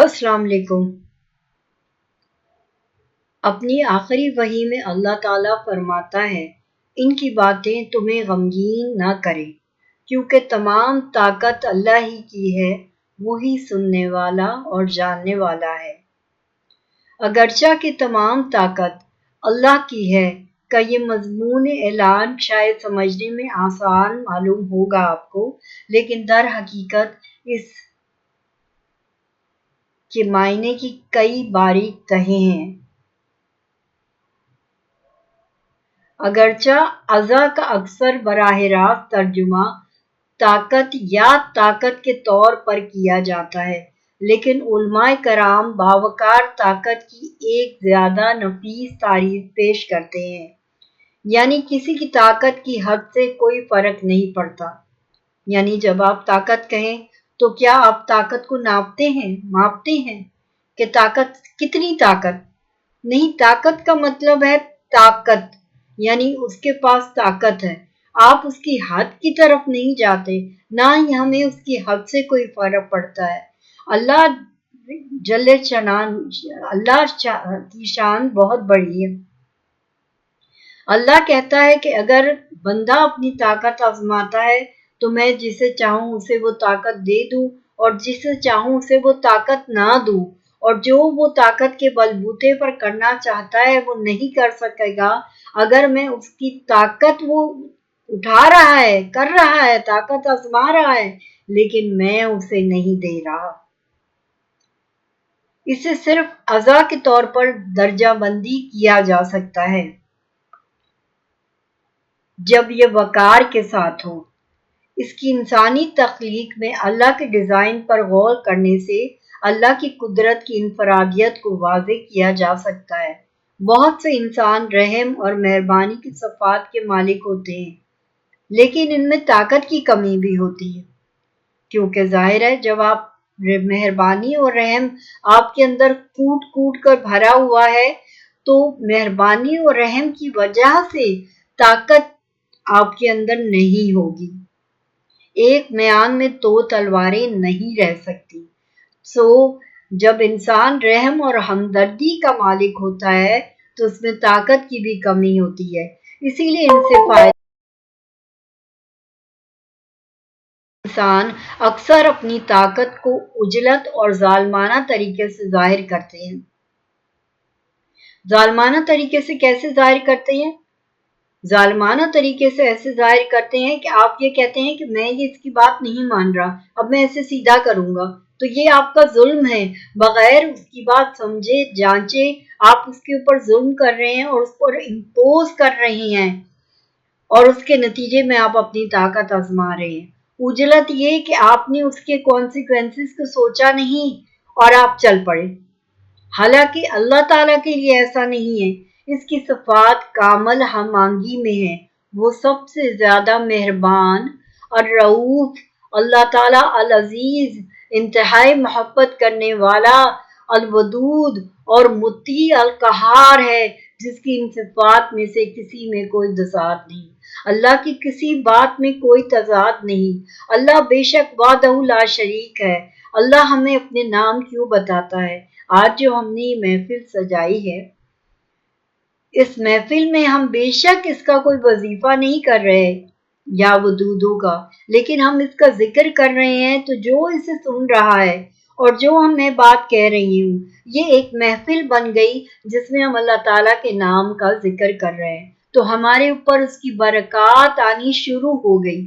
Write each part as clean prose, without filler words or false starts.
السلام علیکم۔ اپنی آخری وحی میں اللہ تعالیٰ فرماتا ہے ان کی باتیں تمہیں غمگین نہ کریں کیونکہ تمام طاقت اللہ ہی کی ہے، وہی سننے والا اور جاننے والا ہے۔ اگرچہ کہ تمام طاقت اللہ کی ہے کا یہ مضمون اعلان شاید سمجھنے میں آسان معلوم ہوگا آپ کو، لیکن در حقیقت اس کے معنی کی کئی باریک تہیں ہیں۔ اگرچہ اعضاء کا اکثر براہ راست ترجمہ طاقت یا طاقت کے طور پر کیا جاتا ہے، لیکن علماء کرام باوقار طاقت کی ایک زیادہ نفیس تعریف پیش کرتے ہیں، یعنی کسی کی طاقت کی حد سے کوئی فرق نہیں پڑتا۔ یعنی جب آپ طاقت کہیں تو کیا آپ طاقت کو ماپتے ہیں کہ طاقت کتنی طاقت؟ نہیں، طاقت کا مطلب ہے طاقت، یعنی اس کے پاس طاقت ہے۔ آپ اس کی حد کی طرف نہیں جاتے، نہ ہی ہمیں اس کی حد سے کوئی فرق پڑتا ہے۔ اللہ کی شان بہت بڑی ہے۔ اللہ کہتا ہے کہ اگر بندہ اپنی طاقت آزماتا ہے تو میں جسے چاہوں اسے وہ طاقت دے دوں اور جسے چاہوں اسے وہ طاقت نہ دوں، اور جو وہ طاقت کے بلبوتے پر کرنا چاہتا ہے وہ نہیں کر سکے گا اگر میں اس کی طاقت وہ اٹھا رہا ہے، کر رہا ہے، طاقت آزما رہا ہے، لیکن میں اسے نہیں دے رہا۔ اسے صرف اعضاء کے طور پر درجہ بندی کیا جا سکتا ہے جب یہ وقار کے ساتھ ہو۔ اس کی انسانی تخلیق میں اللہ کے ڈیزائن پر غور کرنے سے اللہ کی قدرت کی انفرادیت کو واضح کیا جا سکتا ہے۔ بہت سے انسان رحم اور مہربانی کی صفات کے مالک ہوتے ہیں، لیکن ان میں طاقت کی کمی بھی ہوتی ہے، کیونکہ ظاہر ہے جب آپ مہربانی اور رحم آپ کے اندر کوٹ کوٹ کر بھرا ہوا ہے تو مہربانی اور رحم کی وجہ سے طاقت آپ کے اندر نہیں ہوگی۔ ایک میان میں دو تلواریں نہیں رہ سکتی۔ جب انسان رحم اور ہمدردی کا مالک ہوتا ہے تو اس میں طاقت کی بھی کمی ہوتی ہے، اسی لیے ان سے فائدہ انسان اکثر اپنی طاقت کو عجلت اور ظالمانہ طریقے سے ظاہر کرتے ہیں۔ ظالمانہ طریقے سے کیسے ظاہر کرتے ہیں؟ ظالمانہ طریقے سے ایسے ظاہر کرتے ہیں کہ آپ یہ کہتے ہیں کہ میں یہ اس کی بات نہیں مان رہا، اب میں اسے سیدھا کروں گا، تو یہ آپ کا ظلم ہے۔ بغیر اس کی بات سمجھے جانچے آپ اس کے اوپر ظلم کر رہے ہیں اور اس پر امپوز کر رہے ہیں، اور اس کے نتیجے میں آپ اپنی طاقت آزما رہے ہیں۔ عجلت یہ کہ آپ نے اس کے کانسیکوینسز کو سوچا نہیں اور آپ چل پڑے، حالانکہ اللہ تعالیٰ کے لیے ایسا نہیں ہے۔ اس کی صفات کامل ہمانگی میں ہے۔ وہ سب سے زیادہ مہربان، الرؤوف، اللہ تعالیٰ العزیز، انتہائی محبت کرنے والا، الودود اور مطیع القہار ہے، جس کی ان صفات میں سے کسی میں کوئی تضاد نہیں۔ اللہ کی کسی بات میں کوئی تضاد نہیں۔ اللہ بے شک وحدہ لا شریک ہے۔ اللہ ہمیں اپنے نام کیوں بتاتا ہے؟ آج جو ہم نے یہ محفل سجائی ہے، اس محفل میں ہم بے شک اس کا کوئی وظیفہ نہیں کر رہے یا ودودوں کا، لیکن ہم اس کا ذکر کر رہے ہیں، تو جو اسے سن رہا ہے اور جو میں بات کہہ رہی ہوں، یہ ایک محفل بن گئی جس میں ہم اللہ تعالیٰ کے نام کا ذکر کر رہے ہیں، تو ہمارے اوپر اس کی برکات آنی شروع ہو گئی۔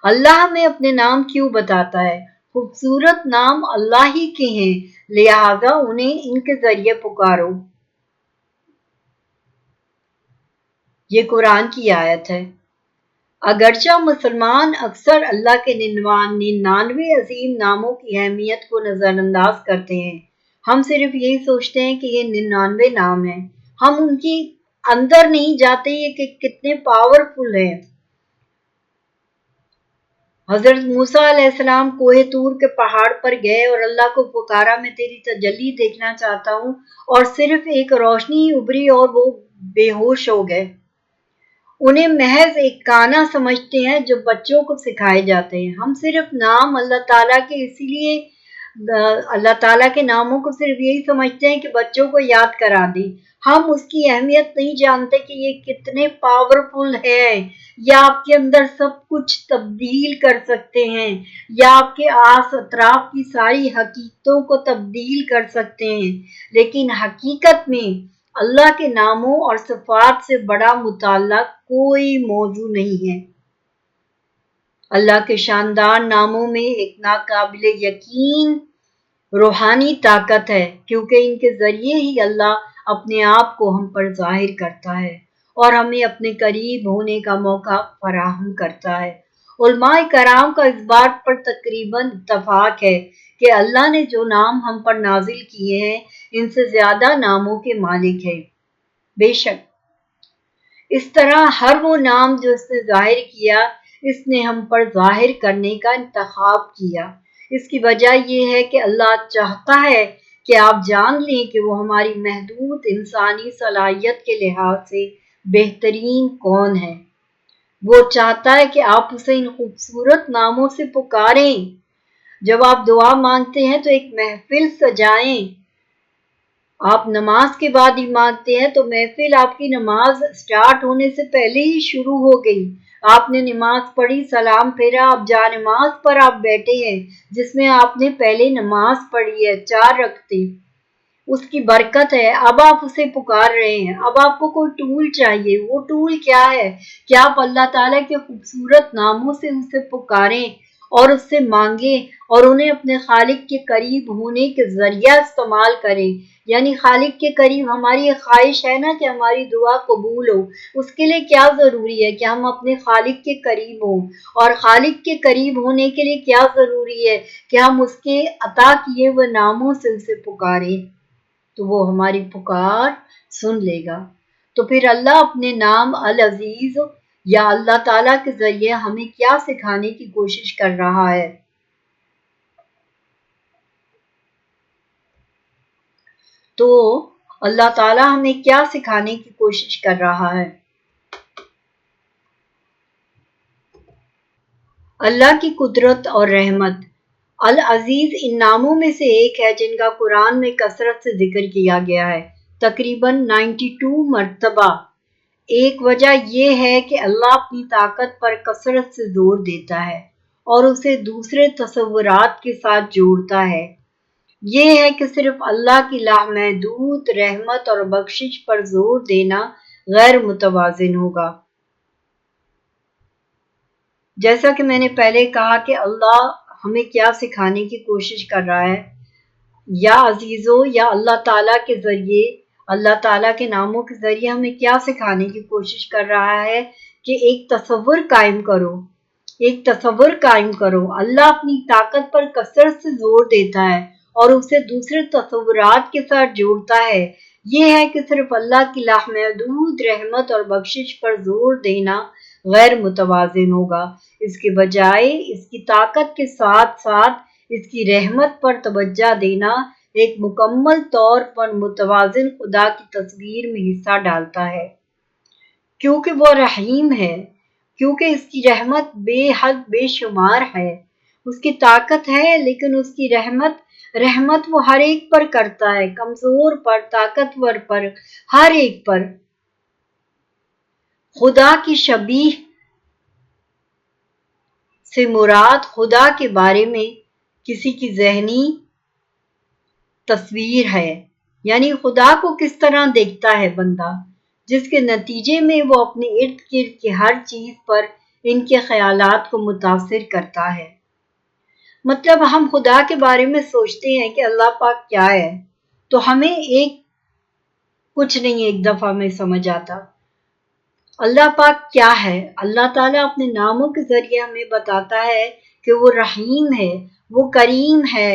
اللہ ہمیں اپنے نام کیوں بتاتا ہے؟ خوبصورت نام اللہ ہی کے ہیں، لہذا انہیں ان کے ذریعے پکارو۔ یہ قرآن کی آیت ہے۔ اگرچہ مسلمان اکثر اللہ کے 99 عظیم ناموں کی اہمیت کو نظر انداز کرتے ہیں، ہم صرف یہی سوچتے ہیں کہ یہ 99 نام ہیں، ہم ان کی اندر نہیں جاتے یہ کہ کتنے پاورفل ہیں۔ حضرت موسیٰ علیہ السلام کوہ طور کے پہاڑ پر گئے اور اللہ کو پکارا، میں تیری تجلی دیکھنا چاہتا ہوں، اور صرف ایک روشنی ابھری اور وہ بے ہوش ہو گئے۔ انہیں محض ایک گانا سمجھتے ہیں جو بچوں کو سکھائے جاتے ہیں۔ ہم صرف نام اللہ تعالیٰ کے اسی لیے اللہ تعالیٰ کے ناموں کو صرف یہی سمجھتے ہیں کہ بچوں کو یاد کرا دیں. ہم اس کی اہمیت نہیں جانتے کہ یہ کتنے پاورفل ہے. یا آپ کے اندر سب کچھ تبدیل کر سکتے ہیں، یا آپ کے آس اطراف کی ساری حقیقتوں کو تبدیل کر سکتے ہیں. لیکن حقیقت میں اللہ کے ناموں اور صفات سے بڑا مطالعہ کوئی موضوع نہیں ہے. اللہ کے شاندار ناموں میں ایک ناقابل یقین روحانی طاقت ہے، کیونکہ ان کے ذریعے ہی اللہ اپنے آپ کو ہم پر ظاہر کرتا ہے اور ہمیں اپنے قریب ہونے کا موقع فراہم کرتا ہے. علماء کرام کا اس بات پر تقریباً اتفاق ہے کہ اللہ نے جو نام ہم پر نازل کیے ہیں ان سے زیادہ ناموں کے مالک ہے. بے شک اس طرح ہر وہ نام جو اس نے ظاہر کیا، اس نے ہم پر ظاہر کرنے کا انتخاب کیا. اس کی وجہ یہ ہے کہ اللہ چاہتا ہے کہ آپ جان لیں کہ وہ ہماری محدود انسانی صلاحیت کے لحاظ سے بہترین کون ہے. وہ چاہتا ہے کہ آپ اسے ان خوبصورت ناموں سے پکاریں. جب آپ دعا مانگتے ہیں تو ایک محفل سجائیں. آپ نماز کے بعد ہی مانگتے ہیں تو محفل آپ کی نماز سٹارٹ ہونے سے پہلے ہی شروع ہو گئی. آپ نے نماز پڑھی، سلام پھیرا، اب جا نماز پر آپ بیٹھے ہیں جس میں آپ نے پہلے نماز پڑھی ہے 4 رکعتیں. اس کی برکت ہے. اب آپ اسے پکار رہے ہیں. اب آپ کو کوئی ٹول چاہیے. وہ ٹول کیا ہے کہ آپ اللہ تعالیٰ کے خوبصورت ناموں سے اسے پکاریں اور اس سے مانگیں اور انہیں اپنے خالق کے قریب ہونے کے ذریعہ استعمال کریں. یعنی خالق کے قریب ہماری ایک خواہش ہے نا کہ ہماری دعا قبول ہو. اس کے لیے کیا ضروری ہے کہ ہم اپنے خالق کے قریب ہوں، اور خالق کے قریب ہونے کے لیے کیا ضروری ہے کہ ہم اس کے عطا کیے ہوئے ناموں سے اسے پکاریں، تو وہ ہماری پکار سن لے گا. تو پھر اللہ اپنے نام العزیز یا اللہ تعالیٰ کے ذریعے ہمیں کیا سکھانے کی کوشش کر رہا ہے؟ تو اللہ تعالیٰ ہمیں کیا سکھانے کی کوشش کر رہا ہے؟ اللہ کی قدرت اور رحمت. العزیز ان ناموں میں سے ایک ہے جن کا قرآن میں کثرت سے ذکر کیا گیا ہے، تقریباً 92 مرتبہ. ایک وجہ یہ ہے کہ اللہ اپنی طاقت پر کثرت سے زور دیتا ہے اور اسے دوسرے تصورات کے ساتھ جوڑتا ہے. یہ ہے کہ صرف اللہ کی لامحدود رحمت اور بخشش پر زور دینا غیر متوازن ہوگا. جیسا کہ میں نے پہلے کہا کہ اللہ ہمیں کیا سکھانے کی کوشش کر رہا ہے، یا عزیزو یا اللہ تعالیٰ کے ذریعے، اللہ تعالیٰ کے ناموں کے ذریعے ہمیں کیا سکھانے کی کوشش کر رہا ہے کہ ایک تصور قائم کرو. ایک تصور قائم کرو. اللہ اپنی طاقت پر کثرت سے زور دیتا ہے اور اسے دوسرے تصورات کے ساتھ جوڑتا ہے. یہ ہے کہ صرف اللہ کی لامحدود رحمت اور بخشش پر زور دینا غیر متوازن ہوگا. اس کے بجائے اس کی طاقت کے ساتھ ساتھ اس کی رحمت پر توجہ دینا ایک مکمل طور پر متوازن خدا کی تصویر میں حصہ ڈالتا ہے. کیونکہ وہ رحیم ہے، کیونکہ اس کی رحمت بے حد بے شمار ہے. اس کی طاقت ہے لیکن اس کی رحمت وہ ہر ایک پر کرتا ہے، کمزور پر، طاقتور پر، ہر ایک پر. خدا کی شبیہ سے مراد خدا کے بارے میں کسی کی ذہنی تصویر ہے، یعنی خدا کو کس طرح دیکھتا ہے بندہ، جس کے نتیجے میں وہ اپنے ارد گرد کی ہر چیز پر ان کے خیالات کو متاثر کرتا ہے. مطلب ہم خدا کے بارے میں سوچتے ہیں کہ اللہ پاک کیا ہے، تو ہمیں کچھ نہیں ایک دفعہ میں سمجھ آتا. اللہ پاک کیا ہے؟ اللہ تعالیٰ اپنے ناموں کے ذریعے ہمیں بتاتا ہے کہ وہ رحیم ہے، وہ کریم ہے،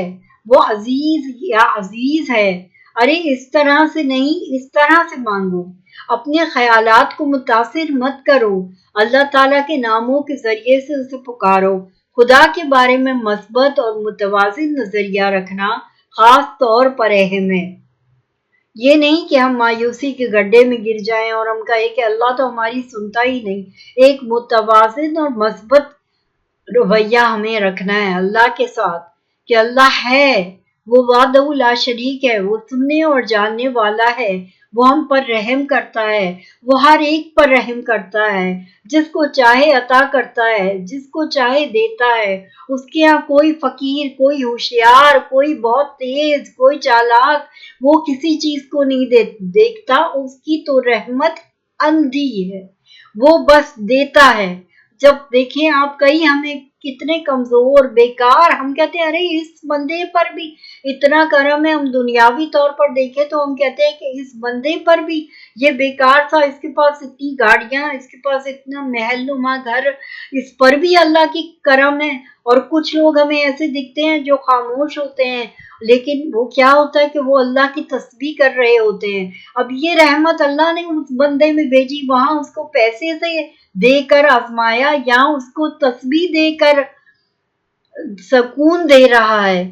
وہ عزیز ہے. ارے اس طرح سے نہیں، اس طرح سے مانگو. اپنے خیالات کو متاثر مت کرو. اللہ تعالیٰ کے ناموں کے ذریعے سے اسے پکارو. خدا کے بارے میں مثبت اور متوازن نظریہ رکھنا خاص طور پر اہم ہے. یہ نہیں کہ ہم مایوسی کے گڈھے میں گر جائیں اور ہم کہیں کہ اللہ تو ہماری سنتا ہی نہیں. ایک متوازن اور مثبت رویہ ہمیں رکھنا ہے اللہ کے ساتھ، کہ اللہ ہے، وہ وحدہ لا شریک ہے، وہ سننے اور جاننے والا ہے، وہ ہم پر رحم کرتا ہے، وہ ہر ایک پر رحم کرتا ہے، جس کو چاہے عطا کرتا ہے، جس کو چاہے دیتا ہے۔ اس کے ہاں کوئی فقیر، کوئی ہوشیار، کوئی بہت تیز، کوئی چالاک، وہ کسی چیز کو نہیں دیکھتا، اس کی تو رحمت اندھی ہے، وہ بس دیتا ہے۔ جب دیکھیں آپ کئی ہمیں کتنے کمزور بیکار، ہم کہتے ہیں ارے اس بندے پر بھی اتنا کرم ہے، ہم دنیاوی طور پر دیکھیں تو ہم کہتے ہیں کہ اس بندے پر بھی یہ بیکار تھا، اس کے پاس اتنی گاڑیاں، اس کے پاس اتنا محل نما گھر، اس پر بھی اللہ کی کرم ہے۔ اور کچھ لوگ ہمیں ایسے دکھتے ہیں جو خاموش ہوتے ہیں، لیکن وہ کیا ہوتا ہے کہ وہ اللہ کی تسبیح کر رہے ہوتے ہیں۔ اب یہ رحمت اللہ نے اس بندے میں بھیجی، وہاں اس کو پیسے سے دے کر آزمایا یا اس کو تسبیح دے کر سکون دے رہا ہے۔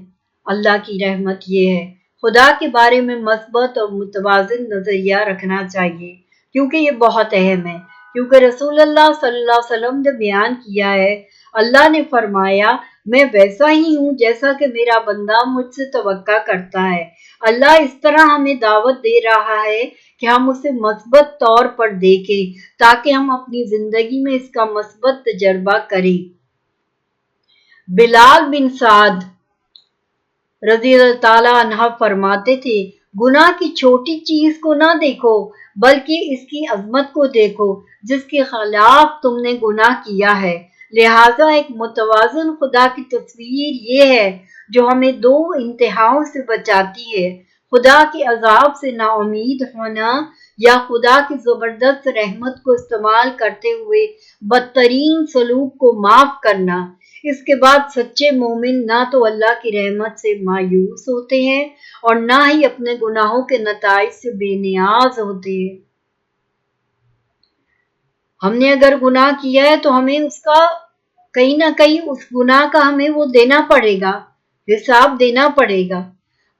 اللہ کی رحمت یہ ہے۔ خدا کے بارے میں مثبت اور متوازن نظریہ رکھنا چاہیے، کیونکہ یہ بہت اہم ہے، کیونکہ رسول اللہ صلی اللہ علیہ وسلم نے بیان کیا ہے، اللہ نے فرمایا میں ویسا ہی ہوں جیسا کہ میرا بندہ مجھ سے توقع کرتا ہے۔ اللہ اس طرح ہمیں دعوت دے رہا ہے کہ ہم اسے مثبت طور پر دیکھیں تاکہ ہم اپنی زندگی میں اس کا مثبت تجربہ کریں۔ بلال بن سعد رضی اللہ تعالیٰ عنہ فرماتے تھے، گناہ کی چھوٹی چیز کو نہ دیکھو بلکہ اس کی عظمت کو دیکھو جس کے خلاف تم نے گناہ کیا ہے۔ لہٰذا ایک متوازن خدا کی تصویر یہ ہے جو ہمیں دو انتہاؤں سے بچاتی ہے، خدا کے عذاب سے نا امید ہونا یا خدا کی زبردست رحمت کو استعمال کرتے ہوئے بدترین سلوک کو معاف کرنا۔ اس کے بعد سچے مومن نہ تو اللہ کی رحمت سے مایوس ہوتے ہیں اور نہ ہی اپنے گناہوں کے نتائج سے بے نیاز ہوتے ہیں۔ ہم نے اگر گناہ کیا ہے تو ہمیں اس کا کہیں نہ کہیں اس گناہ کا ہمیں وہ دینا پڑے گا، حساب دینا پڑے گا۔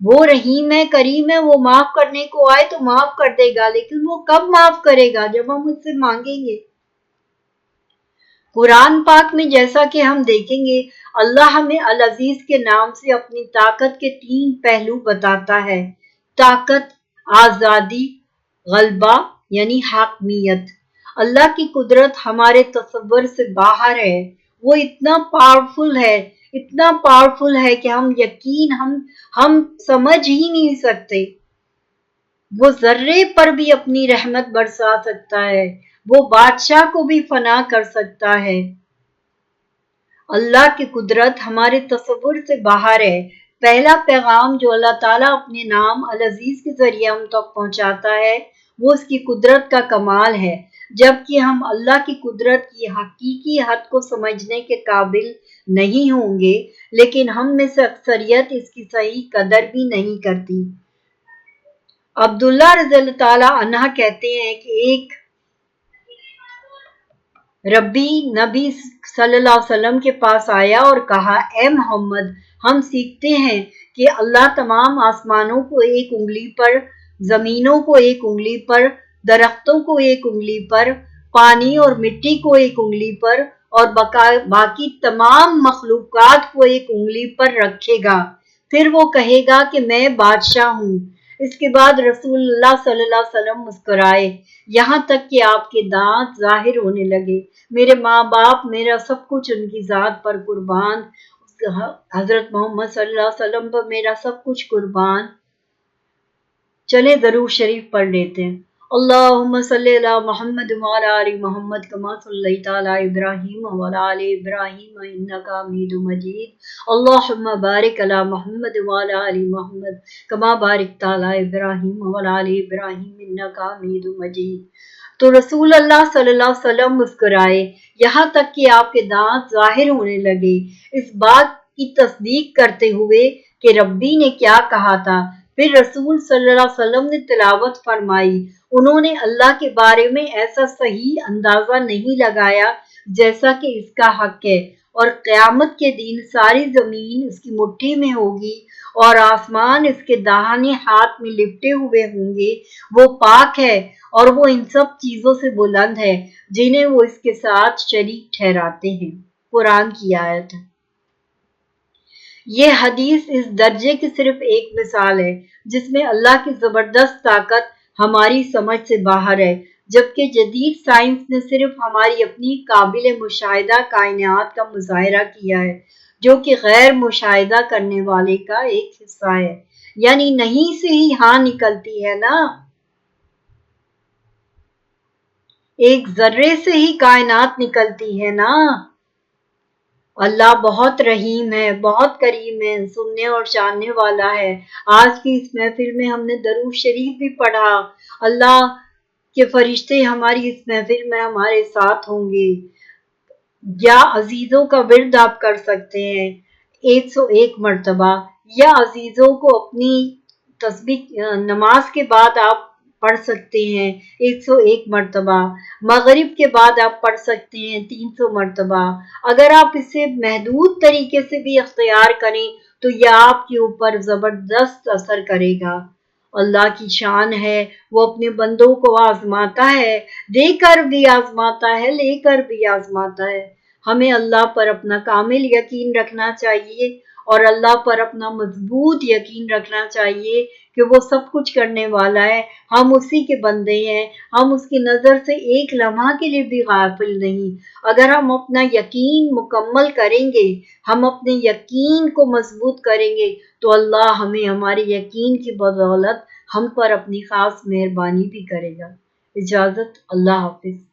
وہ رحیم ہے، کریم ہے، وہ معاف کرنے کو آئے تو معاف کر دے گا، لیکن وہ کب معاف کرے گا؟ جب ہم اس سے مانگیں گے۔ قرآن پاک میں جیسا کہ ہم دیکھیں گے، اللہ ہمیں العزیز کے نام سے اپنی طاقت کے 3 پہلو بتاتا ہے: طاقت، آزادی، غلبہ یعنی حاکمیت۔ اللہ کی قدرت ہمارے تصور سے باہر ہے، وہ اتنا پاورفل ہے، اتنا پاورفل ہے کہ ہم سمجھ ہی نہیں سکتے۔ وہ ذرے پر بھی اپنی رحمت برسا سکتا ہے، وہ بادشاہ کو بھی فنا کر سکتا ہے۔ اللہ کی قدرت ہمارے تصور سے باہر ہے۔ پہلا پیغام جو اللہ تعالیٰ اپنے نام العزیز کے ذریعے ہم تک پہنچاتا ہے وہ اس کی قدرت کا کمال ہے، جبکہ ہم اللہ کی قدرت کی حقیقی حد کو سمجھنے کے قابل نہیں ہوں گے، لیکن ہم میں سے اکثریت اس کی صحیح قدر بھی نہیں کرتی۔ عبداللہ رضی اللہ تعالیٰ عنہ کہتے ہیں کہ ایک ربی نبی صلی اللہ علیہ وسلم کے پاس آیا اور کہا، اے محمد، ہم سیکھتے ہیں کہ اللہ تمام آسمانوں کو ایک انگلی پر، زمینوں کو ایک انگلی پر، درختوں کو ایک انگلی پر، پانی اور مٹی کو ایک انگلی پر اور باقی تمام مخلوقات کو ایک انگلی پر رکھے گا، پھر وہ کہے گا کہ میں بادشاہ ہوں۔ اس کے بعد رسول اللہ صلی اللہ علیہ وسلم مسکرائے یہاں تک کہ آپ کے دانت ظاہر ہونے لگے۔ میرے ماں باپ، میرا سب کچھ ان کی ذات پر قربان، حضرت محمد صلی اللہ علیہ وسلم پر میرا سب کچھ قربان۔ چلے درود شریف پڑھ لیتے ہیں۔ اللہم صلی علی محمد وعلی آل محمد کما صلیت علی ابراہیم وعلی آل ابراہیم انک حمید مجید۔ اللہم بارک علی محمد وعلی آل محمد کما بارکت علی ابراہیم وعلی آل ابراہیم انک حمید مجید۔ تو رسول اللہ صلی اللہ علیہ وسلم مسکرائے یہاں تک کہ آپ کے دانت ظاہر ہونے لگے، اس بات کی تصدیق کرتے ہوئے کہ ربی نے کیا کہا تھا۔ پھر رسول صلی اللہ علیہ وسلم نے تلاوت فرمائی، انہوں نے اللہ کے بارے میں ایسا صحیح اندازہ نہیں لگایا جیسا کہ اس کا حق ہے، اور قیامت کے دن ساری زمین اس کی مٹھی میں ہوگی اور آسمان اس کے داہنے ہاتھ میں لپٹے ہوئے ہوں گے۔ وہ پاک ہے اور وہ ان سب چیزوں سے بلند ہے جنہیں وہ اس کے ساتھ شریک ٹھہراتے ہیں۔ قرآن کی آیت۔ یہ حدیث اس درجے کی صرف ایک مثال ہے جس میں اللہ کی زبردست طاقت ہماری سمجھ سے باہر ہے، جبکہ جدید سائنس نے صرف ہماری اپنی قابل مشاہدہ کائنات کا مظاہرہ کیا ہے، جو کہ غیر مشاہدہ کرنے والے کا ایک حصہ ہے۔ یعنی نہیں سے ہی ہاں نکلتی ہے نا، ایک ذرے سے ہی کائنات نکلتی ہے نا۔ اللہ بہت رحیم ہے، بہت کریم ہے، سننے اور جاننے والا ہے۔ آج کی اس محفل میں ہم نے درود شریف بھی پڑھا۔ اللہ کے فرشتے ہماری اس محفل میں ہمارے ساتھ ہوں گے۔ یا عزیزوں کا ورد آپ کر سکتے ہیں 101 مرتبہ، یا عزیزوں کو اپنی تسبیح نماز کے بعد آپ پڑھ سکتے ہیں 101 مرتبہ، مغرب کے بعد آپ پڑھ سکتے ہیں 300 مرتبہ۔ اگر آپ اسے محدود طریقے سے بھی اختیار کریں تو یہ آپ کے اوپر زبردست اثر کرے گا۔ اللہ کی شان ہے، وہ اپنے بندوں کو آزماتا ہے، دے کر بھی آزماتا ہے، لے کر بھی آزماتا ہے۔ ہمیں اللہ پر اپنا کامل یقین رکھنا چاہیے اور اللہ پر اپنا مضبوط یقین رکھنا چاہیے کہ وہ سب کچھ کرنے والا ہے، ہم اسی کے بندے ہیں، ہم اس کی نظر سے ایک لمحہ کے لیے بھی غافل نہیں۔ اگر ہم اپنا یقین مکمل کریں گے، ہم اپنے یقین کو مضبوط کریں گے تو اللہ ہمیں ہمارے یقین کی بدولت ہم پر اپنی خاص مہربانی بھی کرے گا۔ اجازت، اللہ حافظ۔